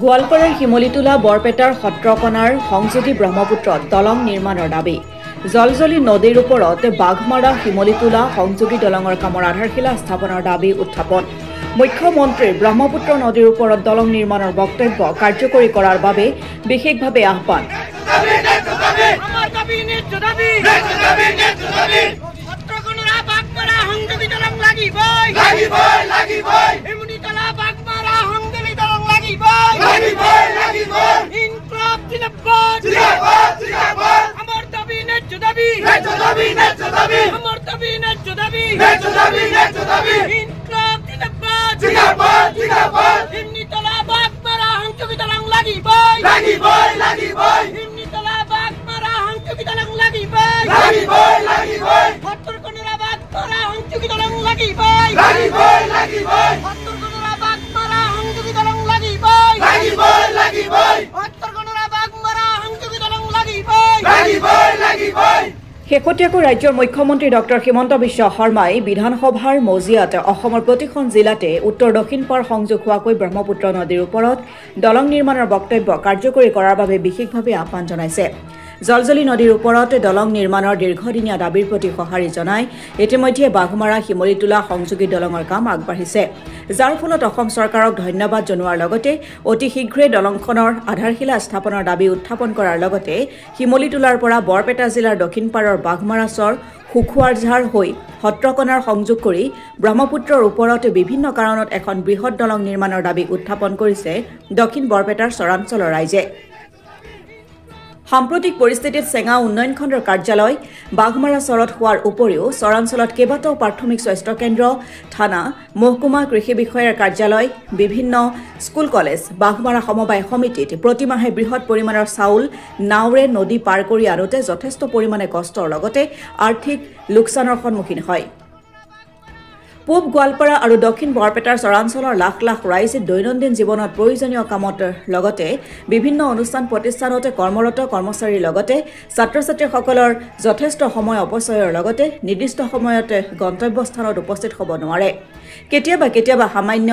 গোৱালপাৰাৰ শিমলিতোলা বৰপেটাৰ সত্ৰকণাৰ সংযোগী ব্ৰহ্মপুত্ৰত দলং নিৰ্মাণৰ দাবী। জলজলি নদীৰ ওপৰত বাঘমাৰা শিমলিতোলা সংযোগী দলঙৰ কামৰ আধাৰশিলা স্থাপনৰ দাবী উত্থাপন। মুখ্যমন্ত্ৰীৰ ব্ৰহ্মপুত্ৰ নদীৰ ওপৰত দলং নিৰ্মাণৰ বক্তব্য কাৰ্যকৰী কৰাৰ বাবে বিশেষভাৱে আহ্বান। শেহতীয়াকৈ ৰাজ্যৰ মুখ্যমন্ত্ৰী ডক্টৰ হিমন্ত বিশ্ব শৰ্মাই বিধানসভাৰ মজিয়াত অসমৰ প্ৰতিখন জিলাতে উত্তৰ দক্ষিণ পাৰ সংযোগ হোৱাকৈ ব্ৰহ্মপুত্ৰ নদীৰ ওপৰত দলং নিৰ্মাণৰ বক্তব্য কাৰ্যকৰী কৰাৰ বাবে বিশেষভাৱে আহ্বান জনাইছে। জলজলি নদীৰ ওপৰত দলং নিৰ্মাণৰ দীৰ্ঘদিনীয়া দাবীৰ প্ৰতি সঁহাৰি জনাই ইতিমধ্যে বাঘমাৰা শিমলিতোলা সংযোগী দলঙৰ কাম আগবাঢ়িছে, যাৰ ফলত অসম চৰকাৰক ধন্যবাদ জনোৱাৰ লগতে অতি শীঘ্ৰেই দলংখনৰ আধাৰশিলা স্থাপনৰ দাবী উত্থাপন কৰাৰ লগতে শিমলিতোলাৰ পৰা বৰপেটা জিলাৰ দক্ষিণ পাৰৰ বাঘমাৰা চৰ সুখুৱাৰঝাৰ হৈ সত্ৰকণাৰ সংযোগ কৰি ব্ৰহ্মপুত্ৰৰ ওপৰত বিভিন্ন কাৰণত এখন বৃহৎ দলং নিৰ্মাণৰ দাবী উত্থাপন কৰিছে দক্ষিণ বৰপেটাৰ চৰাঞ্চলৰ ৰাইজে। সাম্প্ৰতিক পৰিস্থিতিত চেঙা উন্নয়ন খণ্ডৰ কাৰ্যালয় বাঘমাৰা চৰত হোৱাৰ উপৰিও চৰাঞ্চলত কেইবাটাও প্ৰাথমিক স্বাস্থ্য কেন্দ্ৰ, থানা, মহকুমা কৃষি বিষয়াৰ কাৰ্যালয়, বিভিন্ন স্কুল কলেজ, বাঘমাৰা সমবায় সমিতিত প্ৰতিমাহে বৃহৎ পৰিমাণৰ চাউল নাওৰে নদী পাৰ কৰি আনোতে যথেষ্ট পৰিমাণে কষ্টৰ লগতে আৰ্থিক লোকচানৰ সন্মুখীন হয়। পূব গোৱালপাৰা আৰু দক্ষিণ বৰপেটাৰ চৰাঞ্চলৰ লাখ লাখ ৰাইজ দৈনন্দিন জীৱনত প্ৰয়োজনীয় কামত লগতে বিভিন্ন অনুষ্ঠান প্ৰতিষ্ঠানতে কৰ্মৰত কৰ্মচাৰীৰ লগতে ছাত্ৰ ছাত্ৰীসকলৰ যথেষ্ট সময় অপচয়ৰ লগতে নিৰ্দিষ্ট সময়তে গন্তব্যস্থানত উপস্থিত হ'ব নোৱাৰে। কেতিয়াবা সামান্য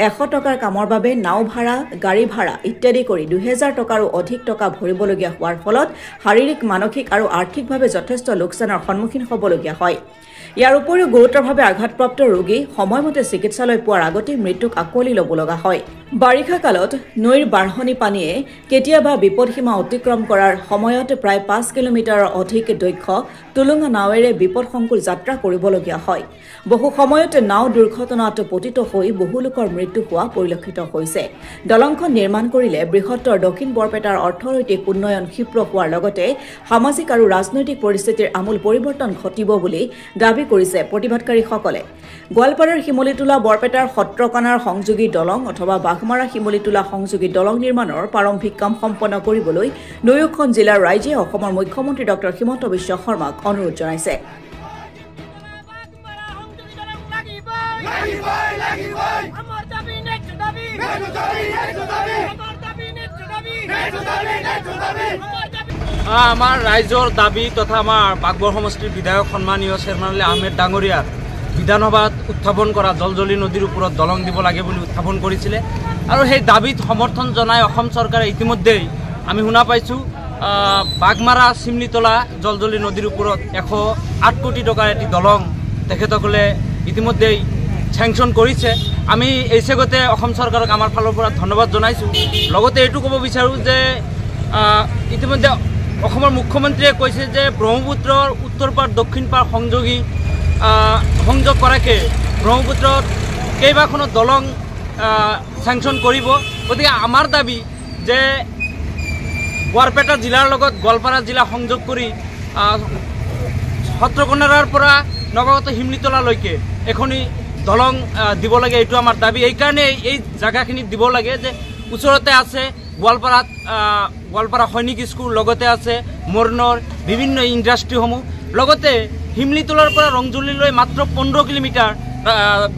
100 টকাৰ কামৰ বাবে নাও ভাড়া, গাড়ী ভাড়া ইত্যাদি কৰি 2000 টকাৰো অধিক টকা ভৰিবলগীয়া হোৱাৰ ফলত শাৰীৰিক, মানসিক আৰু আৰ্থিকভাৱে যথেষ্ট লোকচানৰ সন্মুখীন হ'বলগীয়া হয়। ইয়াৰ উপৰিও গুৰুতৰভাৱে আঘাতপ্ৰাপ্ত ৰোগী সময়মতে চিকিৎসালয় পোৱাৰ আগতেই মৃত্যুক আঁকোৱালি ল'ব লগা হয়। বাৰিষা কালত নৈৰ বাঢ়নি পানীয়ে কেতিয়াবা বিপদসীমা অতিক্ৰম কৰাৰ সময়ত প্ৰায় 5 কিলোমিটাৰৰ অধিক দৈৰ্ঘ্য টুলুঙা নাৱেৰে বিপদসংকুল যাত্ৰা কৰিবলগীয়া হয়। বহু সময়ত নাও দুৰ্ঘটনাত পতিত হৈ বহু লোকৰ মৃত্যু হোৱা পৰিলক্ষিত হৈছে। দলংখন নিৰ্মাণ কৰিলে বৃহত্তৰ দক্ষিণ বৰপেটাৰ অৰ্থনৈতিক উন্নয়ন ক্ষীপ্ৰ হোৱাৰ লগতে সামাজিক আৰু ৰাজনৈতিক পৰিস্থিতিৰ আমূল পৰিৱৰ্তন ঘটিব বুলি দাবী কৰিছে প্ৰতিবাদকাৰীসকলে। গোৱালপাৰাৰ শিমলিতোলা বৰপেটাৰ সত্ৰকণাৰ সংযোগী দলং অথবা বাঘমাৰা শিমলিতোলা সংযোগী দলং নিৰ্মাণৰ প্ৰাৰম্ভিক কাম সম্পন্ন কৰিবলৈ দুয়োখন জিলাৰ ৰাইজে অসমৰ মুখ্যমন্ত্ৰী ডক্টৰ হিমন্ত বিশ্ব শৰ্মাক অনুৰোধ জনাইছে। আমাৰ ৰাইজৰ দাবী তথা আমাৰ বাঘবৰ সমষ্টিৰ বিধায়ক সন্মানীয় চেয়াৰমেন আহমেদ ডাঙৰীয়াৰ বিধানসভাত উত্থাপন কৰা জলজলি নদীৰ ওপৰত দলং দিব লাগে বুলি উত্থাপন কৰিছিলে আৰু সেই দাবীত সমৰ্থন জনাই অসম চৰকাৰে ইতিমধ্যেই আমি শুনা পাইছোঁ বাঘমাৰা শিমলিতোলা জলজলি নদীৰ ওপৰত 108 কোটি টকাৰ এটি দলং তেখেতসকলে ইতিমধ্যেই চেংচন কৰিছে। আমি এই চেগতে অসম চৰকাৰক আমাৰ ফালৰ পৰা ধন্যবাদ জনাইছোঁ। লগতে এইটো ক'ব বিচাৰোঁ যে ইতিমধ্যে অসমৰ মুখ্যমন্ত্ৰীয়ে কৈছে যে ব্ৰহ্মপুত্ৰৰ উত্তৰ পাৰ দক্ষিণ পাৰ সংযোগ কৰাকে ব্ৰহ্মপুত্ৰত কেইবাখনো দলং চেংচন কৰিব। গতিকে আমাৰ দাবী যে বৰপেটা জিলাৰ লগত গোৱালপাৰা জিলা সংযোগ কৰি সত্ৰকণাৰ পৰা নৱাগত শিমলিতোলালৈকে এখনি দলং দিব লাগে, এইটো আমাৰ দাবী। এইকাৰণে এই জাগাখিনিত দিব লাগে যে ওচৰতে আছে গোৱালপাৰা সৈনিক স্কুল, লগতে আছে মৰ্ণৰ বিভিন্ন ইণ্ডাষ্ট্ৰীসমূহ, লগতে শিমলিতোলাৰ পৰা ৰংজুলিলৈ মাত্ৰ 15 কিলোমিটাৰ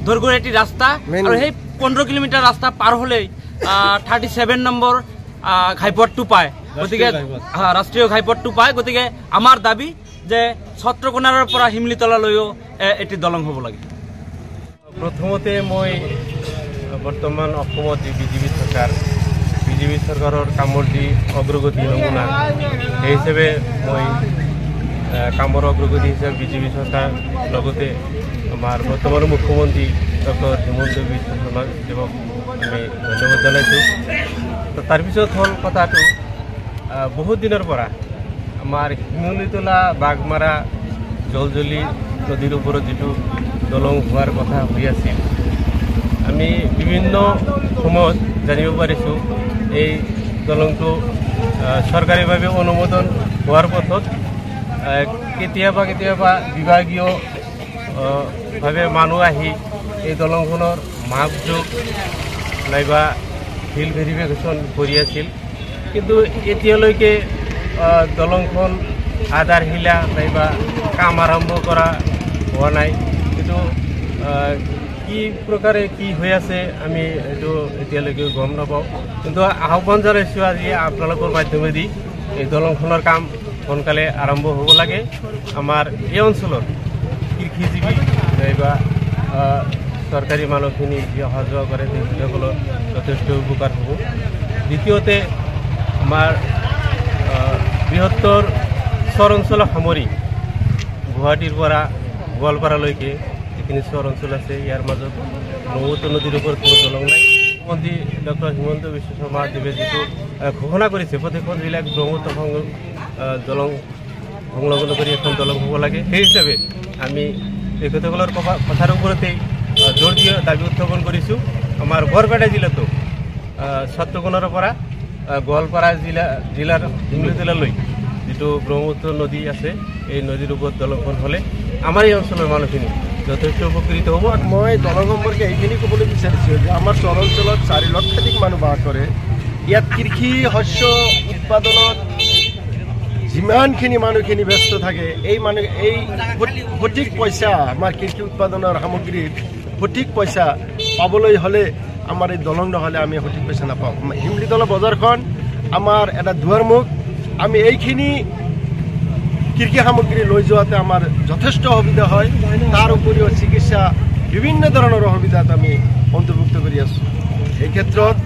দৈৰ্ঘ্যৰ এটি ৰাস্তা আৰু সেই 15 কিলোমিটাৰ ৰাস্তা পাৰ হ'লেই 37 নম্বৰ ঘাইপথটো পায়। গতিকে ৰাষ্ট্ৰীয় ঘাইপথটো পায়। গতিকে আমাৰ দাবী যে ছত্ৰকোনাৰ পৰা শিমলিতলালৈও এটি দলং হ'ব লাগে। প্ৰথমতে মই বৰ্তমান অসমত বিজেপি চৰকাৰ বিজেপি চৰকাৰৰ কামৰ যি অগ্ৰগতি নমুনা সেই হিচাপে মই কামৰ অগ্ৰগতি হিচাপে বিজেপি চৰকাৰ লগতে আমাৰ বৰ্তমান মুখ্যমন্ত্ৰী ডক্টৰ হিমন্ত বিশ্ব শৰ্মা দেৱক আমি ধন্যবাদ জনাইছোঁ। তো তাৰপিছত হ'ল কথাটো বহুত দিনৰ পৰা আমাৰ শিমলুতলা বাঘমাৰা জলজলি নদীৰ ওপৰত যিটো দলং হোৱাৰ কথা হৈ আছিল, আমি বিভিন্ন সময়ত জানিব পাৰিছোঁ এই দলংটো চৰকাৰীভাৱে অনুমোদন হোৱাৰ পথত কেতিয়াবা বিভাগীয়ভাৱে মানুহ আহি এই দলংখনৰ মাপজোখ নাইবা হিল ভেৰিফিকেশ্যন কৰি আছিল, কিন্তু এতিয়ালৈকে দলংখন আধাৰশিলা নাইবা কাম আৰম্ভ কৰা হোৱা নাই। কিন্তু কি প্ৰকাৰে কি হৈ আছে আমি এইটো এতিয়ালৈকে গম নাপাওঁ, কিন্তু আহ্বান জনাইছোঁ আজি আপোনালোকৰ মাধ্যমেদি এই দলংখনৰ কাম সোনকালে আৰম্ভ হ'ব লাগে। আমাৰ এই অঞ্চলৰ কৃষিজীৱী নাইবা চৰকাৰী মানুহখিনি যি অহা যোৱা কৰে তেখেতসকলৰ যথেষ্ট উপকাৰ হ'ব। দ্বিতীয়তে আমাৰ বৃহত্তৰ চৰ অঞ্চলক সামৰি গুৱাহাটীৰ পৰা গোৱালপাৰালৈকে যিখিনি চৰ অঞ্চল আছে ইয়াৰ মাজত ব্ৰহ্মপুত্ৰ নদীৰ ওপৰত কোনো দলং নাই। মুখ্যমন্ত্ৰী ডক্টৰ হিমন্ত বিশ্ব শৰ্মা দেৱে যিটো ঘোষণা কৰিছে প্ৰত্যেকখন জিলাত ব্ৰহ্মপুত্ৰ দলং সংলগ্ন কৰি এখন দলং হ'ব লাগে, সেই হিচাপে আমি তেখেতসকলৰ কথাৰ ওপৰতেই জোৰ দি দাবী উত্থাপন কৰিছোঁ। আমাৰ বৰপেটা জিলাতো ছত্ৰকোণৰ পৰা গোৱালপাৰা জিলাৰ শিমলুতলালৈ যিটো ব্ৰহ্মপুত্ৰ নদী আছে এই নদীৰ ওপৰত দলংখন হ'লে আমাৰ এই অঞ্চলৰ মানুহখিনি যথেষ্ট উপকৃত হ'ব। মই দলং সম্পৰ্কে এইখিনি ক'বলৈ বিচাৰিছোঁ যে আমাৰ চৰ অঞ্চলত 4 লক্ষাধিক মানুহ বাস কৰে। ইয়াত কৃষি শস্য উৎপাদনত যিমানখিনি মানুহখিনি ব্যস্ত থাকে এই সঠিক পইচা আমাৰ কৃষি উৎপাদনৰ সামগ্ৰীৰ সঠিক পইচা পাবলৈ হ'লে আমাৰ এই দলং নহ'লে আমি সঠিক পইচা নাপাওঁ। শিমলুতলা বজাৰখন আমাৰ এটা দুৱাৰমুখ, আমি এইখিনি কৃষি সামগ্ৰী লৈ যোৱাতে আমাৰ যথেষ্ট সুবিধা হয়। তাৰ উপৰিও চিকিৎসা বিভিন্ন ধৰণৰ সুবিধাত আমি অন্তৰ্ভুক্ত কৰি আছোঁ। এই ক্ষেত্ৰত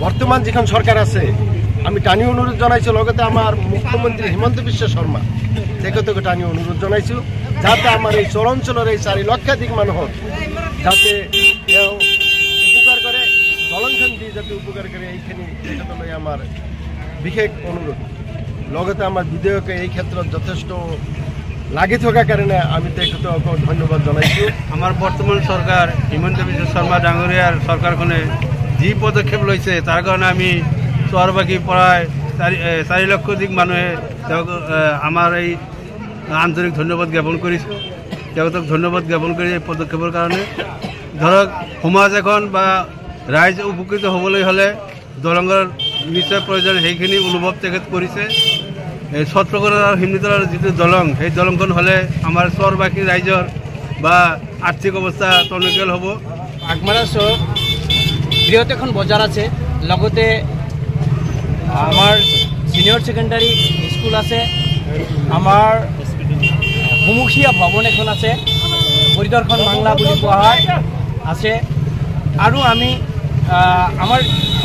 বৰ্তমান যিখন চৰকাৰ আছে আমি টানি অনুৰোধ জনাইছোঁ, লগতে আমাৰ মুখ্যমন্ত্ৰী হিমন্ত বিশ্ব শৰ্মা তেখেতক টানি অনুৰোধ জনাইছোঁ যাতে আমাৰ এই চৰ অঞ্চলৰ এই 4 লক্ষাধিক মানুহক যাতে তেওঁ উপকাৰ কৰে, দলংখন দি যাতে উপকাৰ কৰে এইখিনি তেখেতলৈ আমাৰ বিশেষ অনুৰোধ। লগতে আমাৰ বিধায়কে এই ক্ষেত্ৰত যথেষ্ট লাগি থকাৰ কাৰণে আমি তেখেতক ধন্যবাদ জনাইছোঁ। আমাৰ বৰ্তমান চৰকাৰ হিমন্ত বিশ্ব শৰ্মা ডাঙৰীয়াৰ চৰকাৰখনে যি পদক্ষেপ লৈছে তাৰ কাৰণে আমি চহৰবাসী প্ৰায় 4 লক্ষাধিক মানুহে তেওঁক আমাৰ এই আন্তৰিক ধন্যবাদ জ্ঞাপন কৰিছোঁ। তেওঁক ধন্যবাদ জ্ঞাপন কৰি এই পদক্ষেপৰ কাৰণে। ধৰক সমাজ এখন বা ৰাইজ উপকৃত হ'বলৈ হ'লে দলঙৰ নিশ্চয় প্ৰয়োজন, সেইখিনি অনুভৱ তেখেত কৰিছে। এই ছত্ৰকোণৰ আৰু শিমলুতলাৰ যিটো দলং সেই দলংখন হ'লে আমাৰ চহৰবাসী ৰাইজৰ বা আৰ্থিক অৱস্থা টনকিয়াল হ'ব। বাঘমাৰা চহৰত বৃহৎ এখন বজাৰ আছে, লগতে আমাৰ ছিনিয়ৰ ছেকেণ্ডাৰী স্কুল আছে, আমাৰ হুমুখীয়া ভৱন এখন আছে, পৰিদৰ্শন বাংলা বুলি কোৱা হয় আছে, আৰু আমি আমাৰ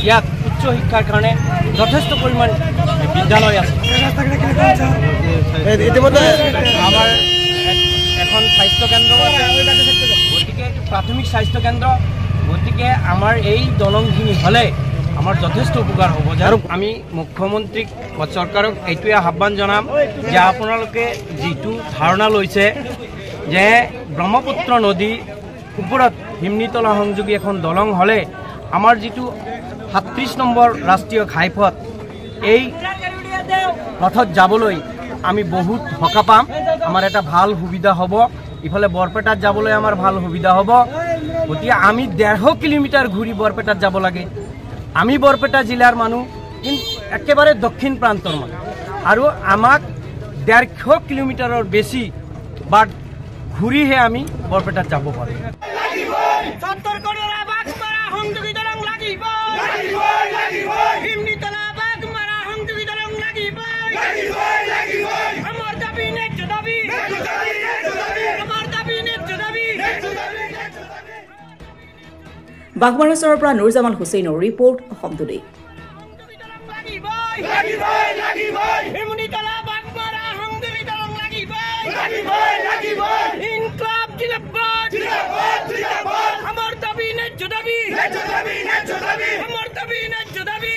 ইয়াত উচ্চ শিক্ষাৰ কাৰণে যথেষ্ট পৰিমাণ বিদ্যালয় আছে। ইতিমধ্যে আমাৰ এখন স্বাস্থ্যকেন্দ্ৰ আছে, গতিকে প্ৰাথমিক স্বাস্থ্যকেন্দ্ৰ, গতিকে আমাৰ এই দলংখিনি হ'লে আমাৰ যথেষ্ট উপকাৰ হ'ব। আৰু আমি মুখ্যমন্ত্ৰীক চৰকাৰক এইটোৱে আহ্বান জনাম যে আপোনালোকে যিটো ধাৰণা লৈছে যে ব্ৰহ্মপুত্ৰ নদীৰ ওপৰত শিমলুতলা সংযোগী এখন দলং হ'লে আমাৰ যিটো 37 নম্বৰ ৰাষ্ট্ৰীয় ঘাইপথ এই পথত যাবলৈ আমি বহুত সকাহ পাম, আমাৰ এটা ভাল সুবিধা হ'ব। ইফালে বৰপেটাত যাবলৈ আমাৰ ভাল সুবিধা হ'ব। গতিকে আমি 150 কিলোমিটাৰ ঘূৰি বৰপেটাত যাব লাগে। আমি বৰপেটা জিলাৰ মানুহ, কিন্তু একেবাৰে দক্ষিণ প্ৰান্তৰ মানুহ, আৰু আমাক 150 কিলোমিটাৰৰ বেছি বাট ঘূৰিহে আমি বৰপেটাত যাব পাৰোঁ। বাঘমাৰা চহৰৰ পৰা নুৰজামাল হুছেইনৰ ৰিপৰ্ট, অসম টুডে। লাগিবই হিমুনিতলা বাগমারা হাংদুলি দলং লাগিবই ইনকলাব জিন্দাবাদ আমার দাবি ন্যায্য দাবি আমার দাবি ন্যায্য দাবি